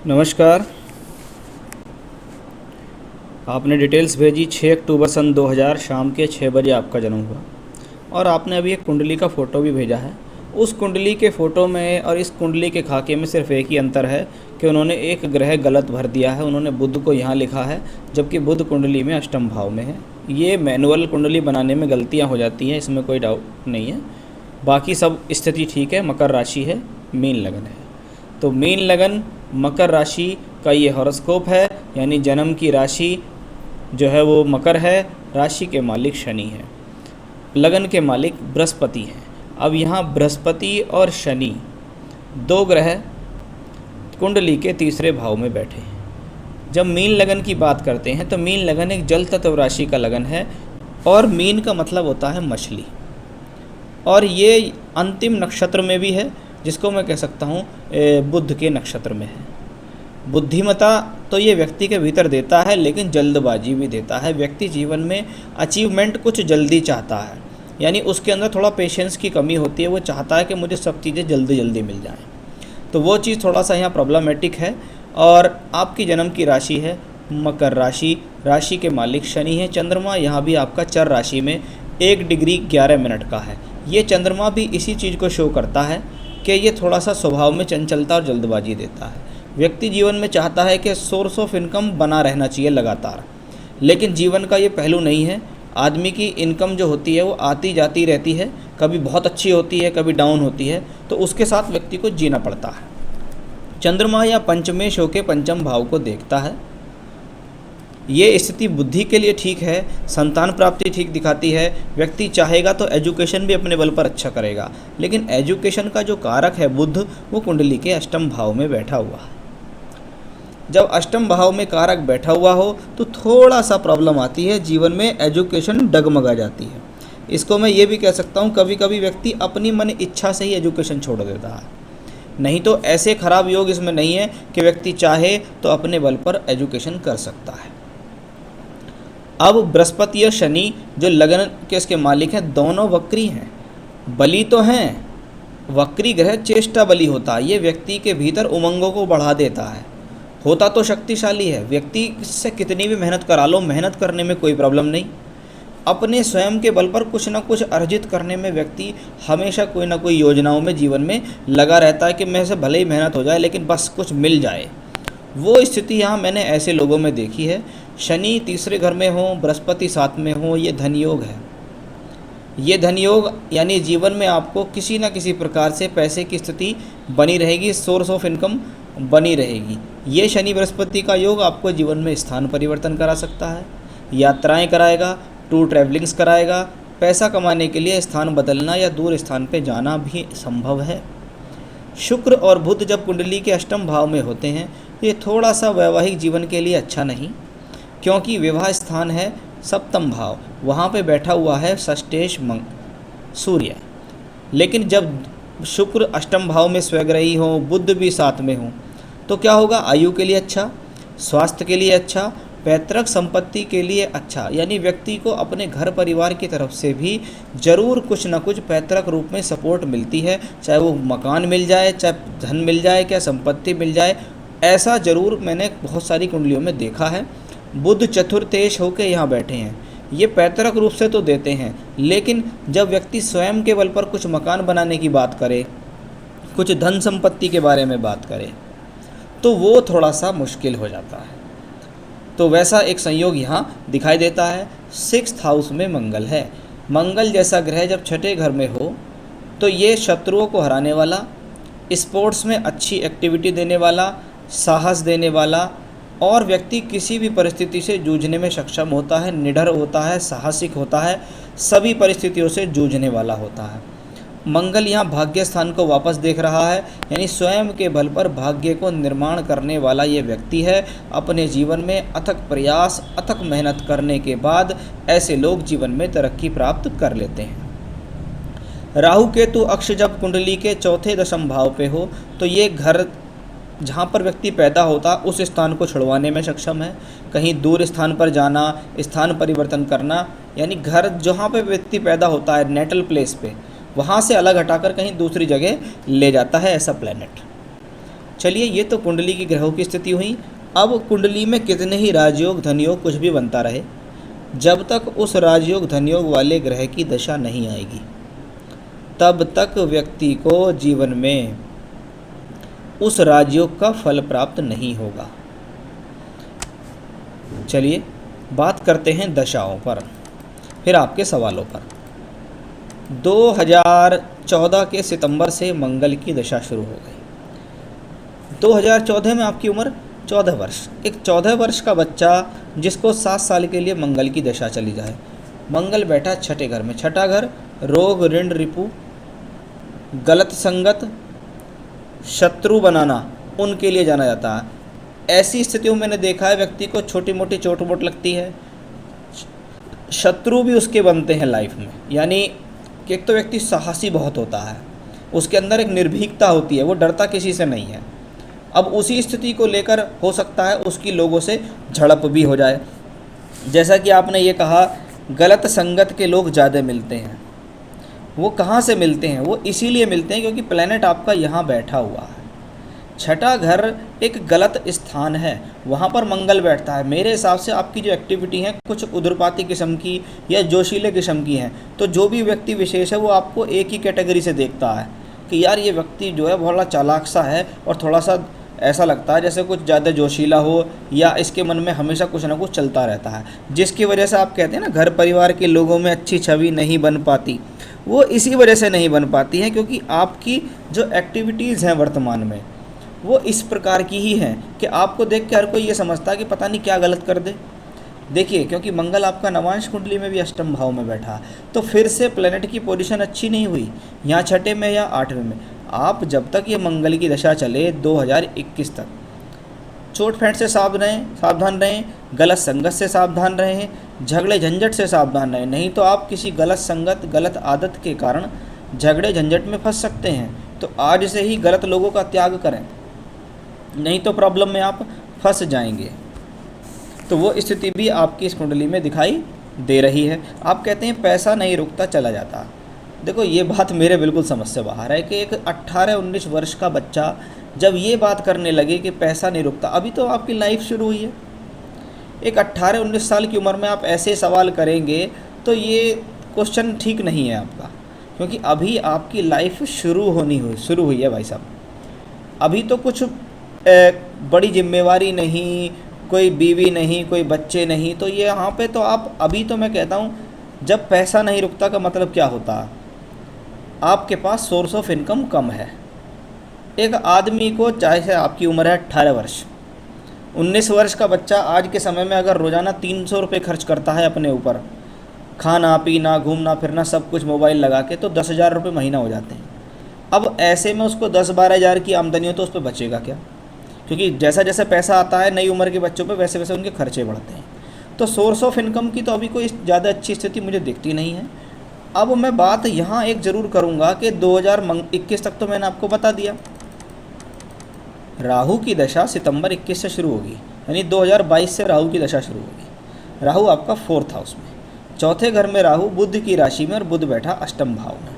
नमस्कार। आपने डिटेल्स भेजी 6 अक्टूबर सन 2000 शाम के 6 बजे आपका जन्म हुआ और आपने अभी एक कुंडली का फ़ोटो भी भेजा है। उस कुंडली के फ़ोटो में और इस कुंडली के खाके में सिर्फ एक ही अंतर है कि उन्होंने एक ग्रह गलत भर दिया है। उन्होंने बुध को यहाँ लिखा है जबकि बुध कुंडली में अष्टम भाव में है। ये मैनुअल कुंडली बनाने में गलतियाँ हो जाती हैं, इसमें कोई डाउट नहीं है। बाकी सब स्थिति ठीक है। मकर राशि है, मीन लगन है। तो मीन लगन मकर राशि का ये हॉरोस्कोप है, यानी जन्म की राशि जो है वो मकर है, राशि के मालिक शनि है, लगन के मालिक बृहस्पति हैं। अब यहाँ बृहस्पति और शनि दो ग्रह कुंडली के तीसरे भाव में बैठे हैं। जब मीन लगन की बात करते हैं तो मीन लगन एक जल तत्व राशि का लगन है और मीन का मतलब होता है मछली, और ये अंतिम नक्षत्र में भी है जिसको मैं कह सकता हूँ बुध के नक्षत्र में है। बुद्धिमता तो ये व्यक्ति के भीतर देता है, लेकिन जल्दबाजी भी देता है। व्यक्ति जीवन में अचीवमेंट कुछ जल्दी चाहता है, यानी उसके अंदर थोड़ा पेशेंस की कमी होती है। वो चाहता है कि मुझे सब चीज़ें जल्दी जल्दी मिल जाएं, तो वो चीज़ थोड़ा सा यहाँ प्रॉब्लमेटिक है। और आपकी जन्म की राशि है मकर राशि, राशि के मालिक शनि है। चंद्रमा यहाँ भी आपका चर राशि में 1 डिग्री 11 मिनट का है। ये चंद्रमा भी इसी चीज़ को शो करता है कि ये थोड़ा सा स्वभाव में चंचलता और जल्दबाजी देता है। व्यक्ति जीवन में चाहता है कि सोर्स ऑफ इनकम बना रहना चाहिए लगातार, लेकिन जीवन का ये पहलू नहीं है। आदमी की इनकम जो होती है वो आती जाती रहती है, कभी बहुत अच्छी होती है, कभी डाउन होती है, तो उसके साथ व्यक्ति को जीना पड़ता है। चंद्रमा या पंचमेश होकर पंचम भाव को देखता है। ये स्थिति बुद्धि के लिए ठीक है, संतान प्राप्ति ठीक दिखाती है। व्यक्ति चाहेगा तो एजुकेशन भी अपने बल पर अच्छा करेगा, लेकिन एजुकेशन का जो कारक है बुध, वो कुंडली के अष्टम भाव में बैठा हुआ है। जब अष्टम भाव में कारक बैठा हुआ हो तो थोड़ा सा प्रॉब्लम आती है, जीवन में एजुकेशन डगमगा जाती है। इसको मैं ये भी कह सकता हूँ, कभी कभी व्यक्ति अपनी मन इच्छा से ही एजुकेशन छोड़ देता है, नहीं तो ऐसे खराब योग इसमें नहीं है कि व्यक्ति चाहे तो अपने बल पर एजुकेशन कर सकता है। अब बृहस्पति और शनि जो लगन के इसके मालिक हैं, दोनों वक्री हैं। बली तो हैं, वक्री ग्रह चेष्टा बली होता है। ये व्यक्ति के भीतर उमंगों को बढ़ा देता है। होता तो शक्तिशाली है, व्यक्ति से कितनी भी मेहनत करा लो, मेहनत करने में कोई प्रॉब्लम नहीं। अपने स्वयं के बल पर कुछ ना कुछ अर्जित करने में व्यक्ति हमेशा कोई ना कोई योजनाओं में जीवन में लगा रहता है कि मेरे से भले ही मेहनत हो जाए लेकिन बस कुछ मिल जाए। वो स्थिति यहाँ मैंने ऐसे लोगों में देखी है। शनि तीसरे घर में हो, बृहस्पति साथ में हो, ये धन योग है। ये धन योग यानी जीवन में आपको किसी न किसी प्रकार से पैसे की स्थिति बनी रहेगी, सोर्स ऑफ इनकम बनी रहेगी। ये शनि बृहस्पति का योग आपको जीवन में स्थान परिवर्तन करा सकता है, यात्राएं कराएगा, टूर ट्रैवलिंग्स कराएगा। पैसा कमाने के लिए स्थान बदलना या दूर स्थान पे जाना भी संभव है। शुक्र और बुध जब कुंडली के अष्टम भाव में होते हैं ये थोड़ा सा वैवाहिक जीवन के लिए अच्छा नहीं, क्योंकि विवाह स्थान है सप्तम भाव, वहाँ पे बैठा हुआ है षष्ठेश सूर्य। लेकिन जब शुक्र अष्टम भाव में स्वग्रही हो, बुध भी साथ में हो, तो क्या होगा? आयु के लिए अच्छा, स्वास्थ्य के लिए अच्छा, पैतृक संपत्ति के लिए अच्छा। यानी व्यक्ति को अपने घर परिवार की तरफ से भी जरूर कुछ ना कुछ पैतृक रूप में सपोर्ट मिलती है, चाहे वो मकान मिल जाए, चाहे धन मिल जाए, क्या संपत्ति मिल जाए, ऐसा जरूर मैंने बहुत सारी कुंडलियों में देखा है। बुध चतुर्थेश होकर यहाँ बैठे हैं, ये पैतृक रूप से तो देते हैं, लेकिन जब व्यक्ति स्वयं के बल पर कुछ मकान बनाने की बात करे, कुछ धन संपत्ति के बारे में बात करे, तो वो थोड़ा सा मुश्किल हो जाता है। तो वैसा एक संयोग यहाँ दिखाई देता है। 6th हाउस में मंगल है। मंगल जैसा ग्रह जब छठे घर में हो तो ये शत्रुओं को हराने वाला, स्पोर्ट्स में अच्छी एक्टिविटी देने वाला, साहस देने वाला, और व्यक्ति किसी भी परिस्थिति से जूझने में सक्षम होता है, निडर होता है, साहसिक होता है, सभी परिस्थितियों से जूझने वाला होता है। मंगल यहाँ भाग्य स्थान को वापस देख रहा है, यानी स्वयं के बल पर भाग्य को निर्माण करने वाला ये व्यक्ति है। अपने जीवन में अथक प्रयास, अथक मेहनत करने के बाद ऐसे लोग जीवन में तरक्की प्राप्त कर लेते हैं। राहु केतु अक्ष जब कुंडली के चौथे दशम भाव पे हो तो ये घर जहाँ पर व्यक्ति पैदा होता उस स्थान को छुड़वाने में सक्षम है। कहीं दूर स्थान पर जाना, स्थान परिवर्तन करना, यानी घर जहाँ पे व्यक्ति पैदा होता है नेटल प्लेस पे, वहाँ से अलग हटाकर कहीं दूसरी जगह ले जाता है ऐसा प्लैनेट। चलिए, ये तो कुंडली की ग्रहों की स्थिति हुई। अब कुंडली में कितने ही राजयोग धनयोग कुछ भी बनता रहे, जब तक उस राजयोग धनयोग वाले ग्रह की दशा नहीं आएगी तब तक व्यक्ति को जीवन में उस राजयोग का फल प्राप्त नहीं होगा। चलिए बात करते हैं दशाओं पर, फिर आपके सवालों पर। 2014 के सितंबर से मंगल की दशा शुरू हो गई। 2014 में आपकी उम्र 14 वर्ष। एक 14 वर्ष का बच्चा जिसको 7 साल के लिए मंगल की दशा चली जाए, मंगल बैठा छठे घर में। छठा घर रोग, ऋण, रिपु, गलत संगत, शत्रु बनाना, उनके लिए जाना जाता है। ऐसी स्थितियों में मैंने देखा है व्यक्ति को छोटी मोटी चोट वोट लगती है, शत्रु भी उसके बनते हैं लाइफ में। यानी कि एक तो व्यक्ति साहसी बहुत होता है, उसके अंदर एक निर्भीकता होती है, वो डरता किसी से नहीं है। अब उसी स्थिति को लेकर हो सकता है उसकी लोगों से झड़प भी हो जाए। जैसा कि आपने ये कहा, गलत संगत के लोग ज़्यादा मिलते हैं। वो कहाँ से मिलते हैं? वो इसीलिए मिलते हैं क्योंकि प्लैनेट आपका यहाँ बैठा हुआ है। छठा घर एक गलत स्थान है, वहाँ पर मंगल बैठता है। मेरे हिसाब से आपकी जो एक्टिविटी है कुछ उदरपाती किस्म की या जोशीले किस्म की हैं, तो जो भी व्यक्ति विशेष है वो आपको एक ही कैटेगरी से देखता है कि यार ये व्यक्ति जो है बहुत चालाक सा है और थोड़ा सा ऐसा लगता है जैसे कुछ ज़्यादा जोशीला हो, या इसके मन में हमेशा कुछ ना कुछ चलता रहता है, जिसकी वजह से आप कहते हैं ना घर परिवार के लोगों में अच्छी छवि नहीं बन पाती। वो इसी वजह से नहीं बन पाती है क्योंकि आपकी जो एक्टिविटीज़ हैं वर्तमान में वो इस प्रकार की ही हैं कि आपको देख के हर कोई ये समझता है कि पता नहीं क्या गलत कर दे। देखिए, क्योंकि मंगल आपका नवांश कुंडली में भी अष्टम भाव में बैठा, तो फिर से प्लेनेट की पोजीशन अच्छी नहीं हुई, यहाँ छठे में या आठवें में। आप जब तक ये मंगल की दशा चले 2021 तक, चोट फेंट से सावधान रहें, गलत संगत से सावधान रहें, झगड़े झंझट से सावधान रहें। नहीं तो आप किसी गलत संगत, गलत आदत के कारण झगड़े झंझट में फंस सकते हैं। तो आज से ही गलत लोगों का त्याग करें, नहीं तो प्रॉब्लम में आप फंस जाएंगे। तो वो स्थिति भी आपकी इस कुंडली में दिखाई दे रही है। आप कहते हैं पैसा नहीं रुकता चला जाता। देखो, ये बात मेरे बिल्कुल समझ से बाहर है कि एक 18-19 वर्ष का बच्चा जब ये बात करने लगे कि पैसा नहीं रुकता, अभी तो आपकी लाइफ शुरू हुई है। एक 18-19 साल की उम्र में आप ऐसे सवाल करेंगे तो ये क्वेश्चन ठीक नहीं है आपका, क्योंकि अभी आपकी लाइफ शुरू हुई है भाई साहब। अभी तो कुछ बड़ी जिम्मेवारी नहीं, कोई बीवी नहीं, कोई बच्चे नहीं, तो ये यहाँ पे तो आप अभी, तो मैं कहता हूँ जब पैसा नहीं रुकता का मतलब क्या होता है? आपके पास सोर्स ऑफ इनकम कम है। एक आदमी को, चाहे से आपकी उम्र है 18 वर्ष, 19 वर्ष का बच्चा आज के समय में अगर रोज़ाना 300 रुपये खर्च करता है अपने ऊपर, खाना पीना घूमना फिरना सब कुछ मोबाइल लगा के, तो 10,000 रुपये महीना हो जाते हैं। अब ऐसे में उसको 10-12 हज़ार की आमदनी हो तो उस पर बचेगा क्या? क्योंकि जैसा जैसा पैसा आता है नई उम्र के बच्चों पे, वैसे वैसे उनके खर्चे बढ़ते हैं। तो सोर्स ऑफ इनकम की तो अभी कोई ज़्यादा अच्छी स्थिति मुझे दिखती नहीं है। अब मैं बात यहाँ एक ज़रूर करूँगा कि 2021 तक तो मैंने आपको बता दिया, राहु की दशा सितंबर 21 से शुरू होगी, यानी 2022 से राहु की दशा शुरू होगी। राहु आपका 4th हाउस में, चौथे घर में राहु, बुध की राशि में, और बुध बैठा अष्टम भाव में।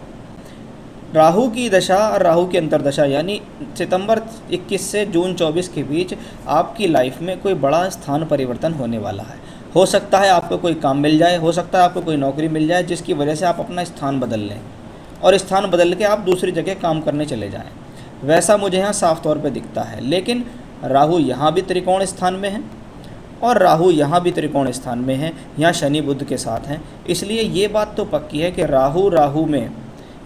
राहु की दशा और राहु की अंतर्दशा यानी सितंबर 21 से जून 24 के बीच आपकी लाइफ में कोई बड़ा स्थान परिवर्तन होने वाला है। हो सकता है आपको कोई काम मिल जाए, हो सकता है आपको कोई नौकरी मिल जाए जिसकी वजह से आप अपना स्थान बदल लें और स्थान बदल के आप दूसरी जगह काम करने चले जाएं। वैसा मुझे यहाँ साफ तौर पे दिखता है। लेकिन राहु यहाँ भी त्रिकोण स्थान में है और राहु यहाँ भी त्रिकोण स्थान में है, यहाँ शनि बुध के साथ हैं। इसलिए ये बात तो पक्की है कि राहु में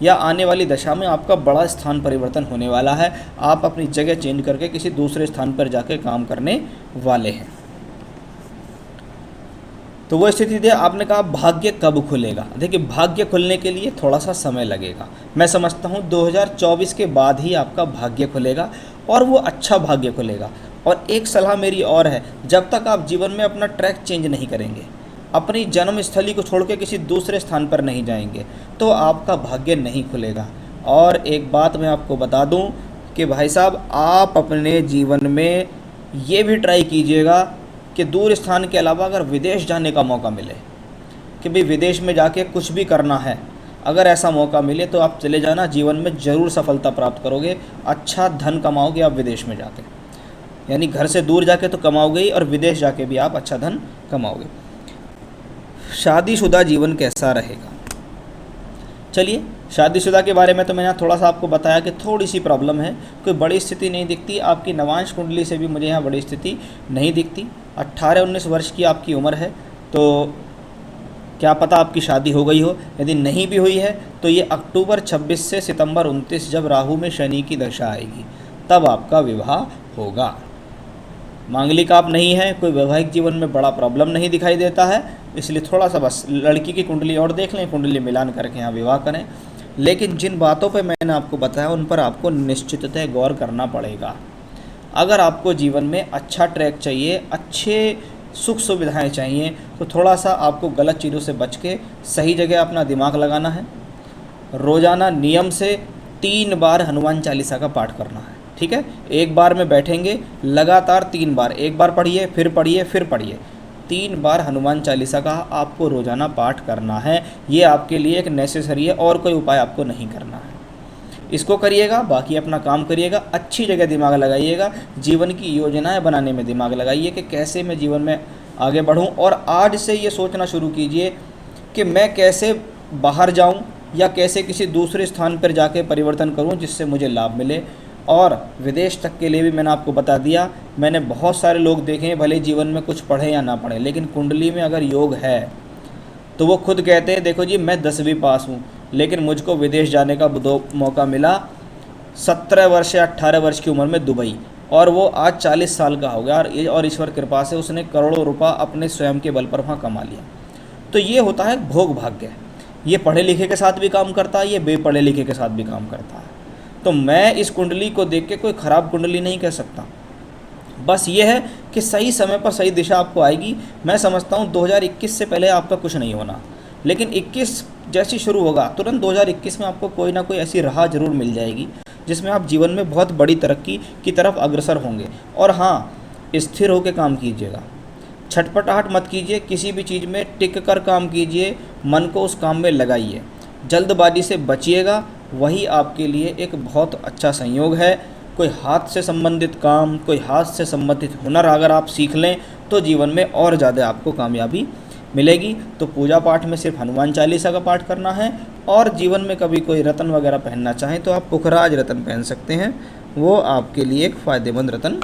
या आने वाली दशा में आपका बड़ा स्थान परिवर्तन होने वाला है। आप अपनी जगह चेंज करके किसी दूसरे स्थान पर जाकर काम करने वाले हैं। तो वो स्थिति थी। आपने कहा भाग्य कब खुलेगा? देखिए, भाग्य खुलने के लिए थोड़ा सा समय लगेगा। मैं समझता हूँ 2024 के बाद ही आपका भाग्य खुलेगा और वो अच्छा भाग्य खुलेगा। और एक सलाह मेरी और है, जब तक आप जीवन में अपना ट्रैक चेंज नहीं करेंगे, अपनी जन्मस्थली को छोड़ के किसी दूसरे स्थान पर नहीं जाएंगे, तो आपका भाग्य नहीं खुलेगा। और एक बात मैं आपको बता दूं कि भाई साहब, आप अपने जीवन में ये भी ट्राई कीजिएगा कि दूर स्थान के अलावा अगर विदेश जाने का मौका मिले, कि भाई विदेश में जाके कुछ भी करना है, अगर ऐसा मौका मिले तो आप चले जाना, जीवन में ज़रूर सफलता प्राप्त करोगे, अच्छा धन कमाओगे आप विदेश में जाके, यानी घर से दूर जाके तो कमाओगे ही और विदेश जाके भी आप अच्छा धन कमाओगे। शादीशुदा जीवन कैसा रहेगा? चलिए, शादीशुदा के बारे में तो मैंने थोड़ा सा आपको बताया कि थोड़ी सी प्रॉब्लम है, कोई बड़ी स्थिति नहीं दिखती आपकी। नवांश कुंडली से भी मुझे यहाँ बड़ी स्थिति नहीं दिखती। 18-19 वर्ष की आपकी उम्र है, तो क्या पता आपकी शादी हो गई हो। यदि नहीं भी हुई है तो ये अक्टूबर 26 से सितंबर 29 जब राहु में शनि की दशा आएगी तब आपका विवाह होगा। मांगलिक आप नहीं हैं, कोई वैवाहिक जीवन में बड़ा प्रॉब्लम नहीं दिखाई देता है, इसलिए थोड़ा सा बस लड़की की कुंडली और देख लें, कुंडली मिलान करके यहाँ विवाह करें। लेकिन जिन बातों पे मैंने आपको बताया उन पर आपको निश्चिततः गौर करना पड़ेगा। अगर आपको जीवन में अच्छा ट्रैक चाहिए, अच्छे सुख सुविधाएं चाहिए, तो थोड़ा सा आपको गलत चीज़ों से बच के सही जगह अपना दिमाग लगाना है। रोज़ाना नियम से 3 बार हनुमान चालीसा का पाठ करना है, ठीक है। एक बार में बैठेंगे, लगातार 3 बार, एक बार पढ़िए, फिर पढ़िए, फिर पढ़िए, 3 बार हनुमान चालीसा का आपको रोज़ाना पाठ करना है। ये आपके लिए एक नेसेसरी है, और कोई उपाय आपको नहीं करना है। इसको करिएगा, बाकी अपना काम करिएगा, अच्छी जगह दिमाग लगाइएगा, जीवन की योजनाएं बनाने में दिमाग लगाइए कि कैसे मैं जीवन में आगे बढ़ूं। और आज से ये सोचना शुरू कीजिए कि मैं कैसे बाहर जाऊं या कैसे किसी दूसरे स्थान पर जाके परिवर्तन करूं जिससे मुझे लाभ मिले। और विदेश तक के लिए भी मैंने आपको बता दिया। मैंने बहुत सारे लोग देखे हैं, भले जीवन में कुछ पढ़े या ना पढ़े, लेकिन कुंडली में अगर योग है तो वो खुद कहते हैं, देखो जी मैं 10वीं पास हूँ लेकिन मुझको विदेश जाने का मौका मिला 17 वर्ष या 18 वर्ष की उम्र में दुबई, और वो आज 40 साल का हो गया, और ईश्वर कृपा से उसने करोड़ों रुपया अपने स्वयं के बल पर वहाँ कमा लिया। तो ये होता है भोग भाग्य। ये पढ़े लिखे के साथ भी काम करता है, ये बेपढ़े लिखे के साथ भी काम करता है। तो मैं इस कुंडली को देख के कोई ख़राब कुंडली नहीं कह सकता, बस ये है कि सही समय पर सही दिशा आपको आएगी। मैं समझता हूँ 2021 से पहले आपका कुछ नहीं होना, लेकिन 21 जैसी शुरू होगा तुरंत 2021 में आपको कोई ना कोई ऐसी राह जरूर मिल जाएगी जिसमें आप जीवन में बहुत बड़ी तरक्की की तरफ अग्रसर होंगे। और हाँ, स्थिर होकर काम कीजिएगा, छटपटाहट मत कीजिए, किसी भी चीज़ में टिक कर काम कीजिए, मन को उस काम में लगाइए, जल्दबाजी से बचिएगा, वही आपके लिए एक बहुत अच्छा संयोग है। कोई हाथ से संबंधित काम, कोई हाथ से संबंधित हुनर अगर आप सीख लें तो जीवन में और ज़्यादा आपको कामयाबी मिलेगी। तो पूजा पाठ में सिर्फ हनुमान चालीसा का पाठ करना है, और जीवन में कभी कोई रत्न वगैरह पहनना चाहें तो आप पुखराज रत्न पहन सकते हैं, वो आपके लिए एक फ़ायदेमंद रत्न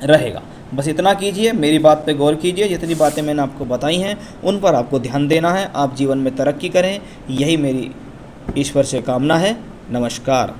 रहेगा। बस इतना कीजिए, मेरी बात पे गौर कीजिए, जितनी बातें मैंने आपको बताई हैं उन पर आपको ध्यान देना है, आप जीवन में तरक्की करें, यही मेरी ईश्वर से कामना है। नमस्कार।